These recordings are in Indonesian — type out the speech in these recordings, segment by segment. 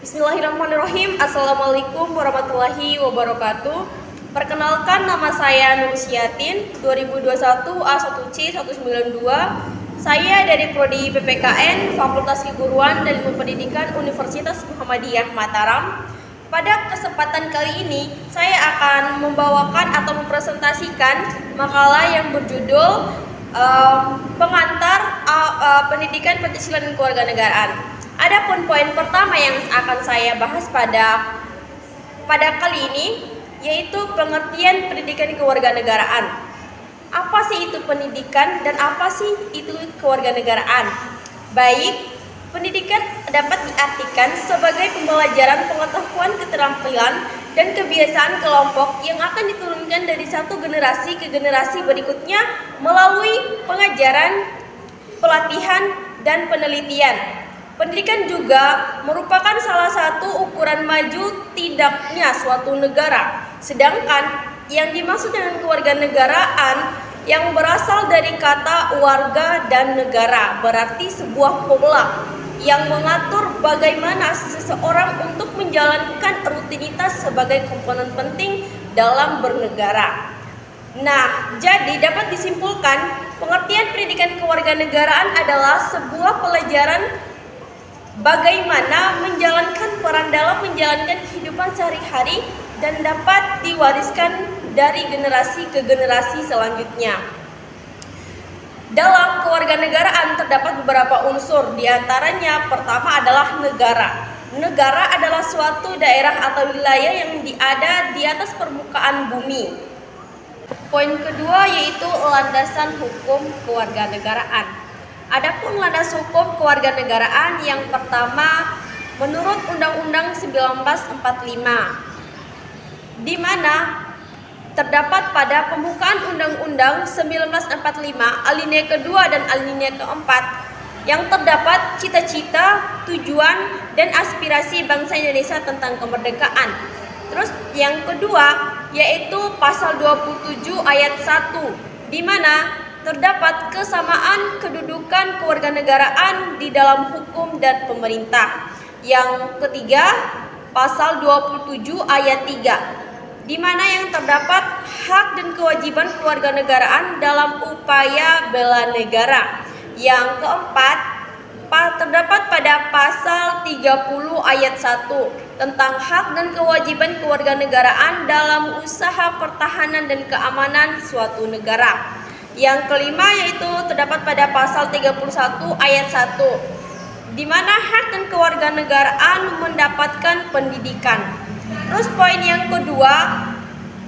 Bismillahirrahmanirrahim. Assalamualaikum warahmatullahi wabarakatuh. Perkenalkan, nama saya Nur Syatin, 2021 A1C 192. Saya dari Prodi PPKN Fakultas Keguruan dan Ilmu Pendidikan Universitas Muhammadiyah Mataram. Pada kesempatan kali ini, saya akan membawakan atau mempresentasikan makalah yang berjudul Pengantar Pendidikan Pancasila dan Kewarganegaraan. Adapun poin pertama yang akan saya bahas pada kali ini yaitu pengertian pendidikan kewarganegaraan. Apa sih itu pendidikan dan apa sih itu kewarganegaraan? Baik, pendidikan dapat diartikan sebagai pembelajaran pengetahuan, keterampilan, dan kebiasaan kelompok yang akan diturunkan dari satu generasi ke generasi berikutnya melalui pengajaran, pelatihan, dan penelitian. Pendidikan juga merupakan salah satu ukuran maju tidaknya suatu negara. Sedangkan yang dimaksud dengan kewarganegaraan yang berasal dari kata warga dan negara berarti sebuah pola yang mengatur bagaimana seseorang untuk menjalankan rutinitas sebagai komponen penting dalam bernegara. Nah, jadi dapat disimpulkan pengertian pendidikan kewarganegaraan adalah sebuah pelajaran bagaimana menjalankan peran dalam menjalankan kehidupan sehari-hari dan dapat diwariskan dari generasi ke generasi selanjutnya. Dalam kewarganegaraan terdapat beberapa unsur, diantaranya pertama adalah negara. Negara adalah suatu daerah atau wilayah yang ada di atas permukaan bumi. Poin kedua yaitu landasan hukum kewarganegaraan. Adapun landas hukum kewarganegaraan yang pertama menurut Undang-Undang 1945, di mana terdapat pada pembukaan Undang-Undang 1945 alinea kedua dan alinea keempat yang terdapat cita-cita, tujuan, dan aspirasi bangsa Indonesia tentang kemerdekaan. Terus yang kedua yaitu pasal 27 ayat 1, di mana terdapat kesamaan kedudukan kewarganegaraan di dalam hukum dan pemerintah. Yang ketiga, pasal 27 ayat 3, di mana yang terdapat hak dan kewajiban kewarganegaraan dalam upaya bela negara. Yang keempat, terdapat pada pasal 30 ayat 1 tentang hak dan kewajiban kewarganegaraan dalam usaha pertahanan dan keamanan suatu negara. Yang kelima yaitu terdapat pada pasal 31 ayat 1, di mana hak dan kewarganegaraan mendapatkan pendidikan. Terus poin yang kedua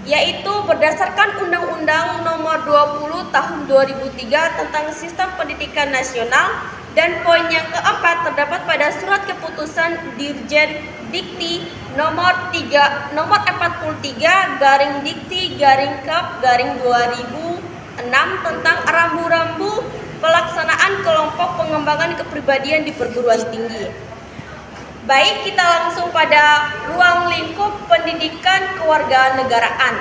yaitu berdasarkan Undang-Undang Nomor 20 Tahun 2003 tentang Sistem Pendidikan Nasional, dan poin yang keempat terdapat pada Surat Keputusan Dirjen Dikti Nomor 43/Dikti/Kap/2006 tentang rambu-rambu pelaksanaan kelompok pengembangan kepribadian di perguruan tinggi. Baik, kita langsung pada ruang lingkup pendidikan kewarganegaraan.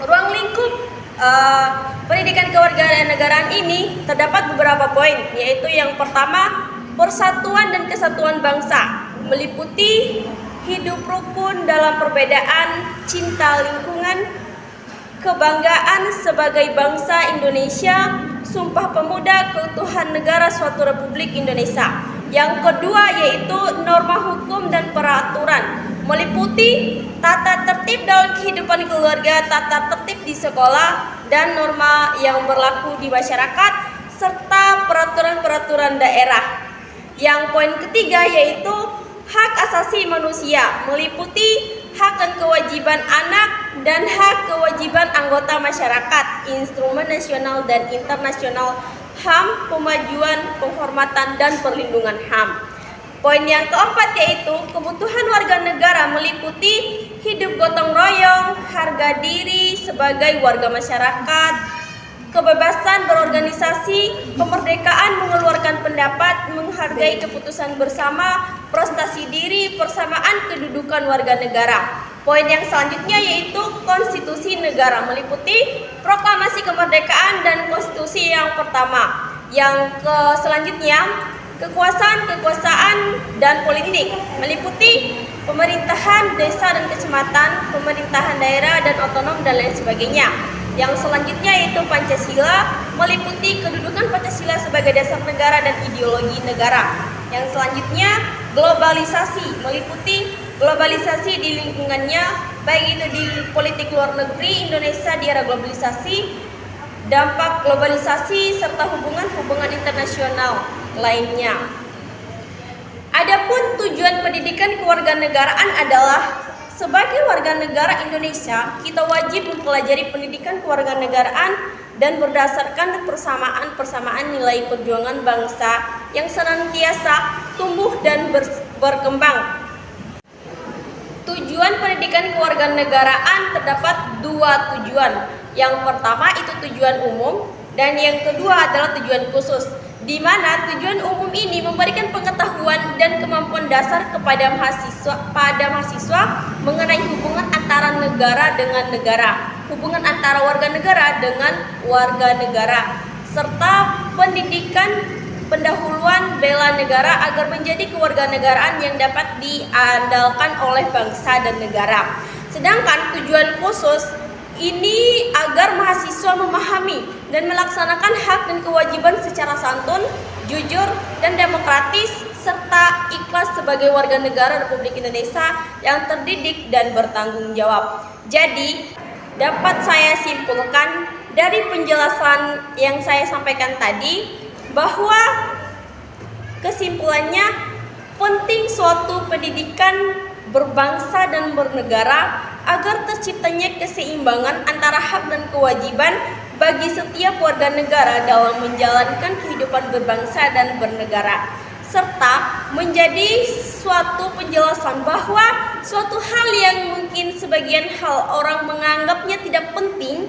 Ruang lingkup pendidikan kewarganegaraan ini terdapat beberapa poin, yaitu yang pertama, persatuan dan kesatuan bangsa, meliputi hidup rukun dalam perbedaan, cinta lingkungan, kebanggaan sebagai bangsa Indonesia, Sumpah Pemuda keutuhan negara suatu Republik Indonesia. Yang kedua yaitu norma hukum dan peraturan, meliputi tata tertib dalam kehidupan keluarga, tata tertib di sekolah, dan norma yang berlaku di masyarakat, serta peraturan-peraturan daerah. Yang poin ketiga yaitu hak asasi manusia, meliputi hak dan kewajiban anak dan hak kewajiban anggota masyarakat, instrumen nasional dan internasional HAM, pemajuan, penghormatan, dan perlindungan HAM. Poin yang keempat yaitu kebutuhan warga negara, meliputi hidup gotong royong, harga diri sebagai warga masyarakat, kebebasan berorganisasi, kemerdekaan mengeluarkan pendapat, menghargai keputusan bersama, prestasi diri, persamaan kedudukan warga negara. Poin yang selanjutnya yaitu konstitusi negara, meliputi proklamasi kemerdekaan dan konstitusi yang pertama. Yang selanjutnya kekuasaan dan politik, meliputi pemerintahan desa dan kecamatan, pemerintahan daerah dan otonom dan lain sebagainya. Yang selanjutnya yaitu Pancasila, meliputi kedudukan Pancasila sebagai dasar negara dan ideologi negara. Yang selanjutnya globalisasi, meliputi globalisasi di lingkungannya, baik itu di politik luar negeri Indonesia di era globalisasi, dampak globalisasi serta hubungan internasional lainnya. Adapun tujuan pendidikan kewarganegaraan adalah sebagai warga negara Indonesia, kita wajib mempelajari pendidikan kewarganegaraan dan berdasarkan persamaan nilai perjuangan bangsa yang senantiasa tumbuh dan berkembang. Tujuan pendidikan kewarganegaraan terdapat dua tujuan. Yang pertama itu tujuan umum dan yang kedua adalah tujuan khusus, di mana tujuan umum ini memberikan pengetahuan dan kemampuan dasar kepada mahasiswa mengenai hubungan antara negara dengan negara, hubungan antara warga negara dengan warga negara, serta pendidikan pendahuluan bela negara agar menjadi kewarganegaraan yang dapat diandalkan oleh bangsa dan negara. Sedangkan tujuan khusus ini agar mahasiswa memahami dan melaksanakan hak dan kewajiban secara santun, jujur, dan demokratis, serta ikhlas sebagai warga negara Republik Indonesia yang terdidik dan bertanggung jawab. Jadi, dapat saya simpulkan dari penjelasan yang saya sampaikan tadi, bahwa kesimpulannya penting suatu pendidikan berbangsa dan bernegara agar terciptanya keseimbangan antara hak dan kewajiban bagi setiap warga negara dalam menjalankan kehidupan berbangsa dan bernegara, serta menjadi suatu penjelasan bahwa suatu hal yang mungkin sebagian hal orang menganggapnya tidak penting,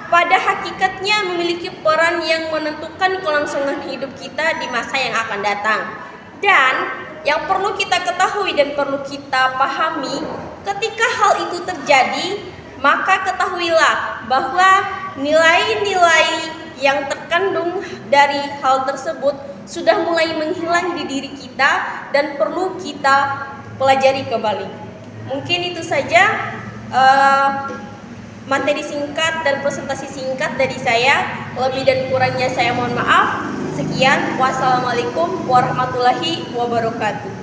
pada hakikatnya memiliki peran yang menentukan kelangsungan hidup kita di masa yang akan datang. Dan yang perlu kita ketahui dan perlu kita pahami, ketika hal itu terjadi, maka ketahuilah bahwa nilai-nilai yang terkandung dari hal tersebut sudah mulai menghilang di diri kita dan perlu kita pelajari kembali. Mungkin itu saja materi singkat dan presentasi singkat dari saya. Lebih dan kurangnya saya mohon maaf. Sekian, wassalamualaikum warahmatullahi wabarakatuh.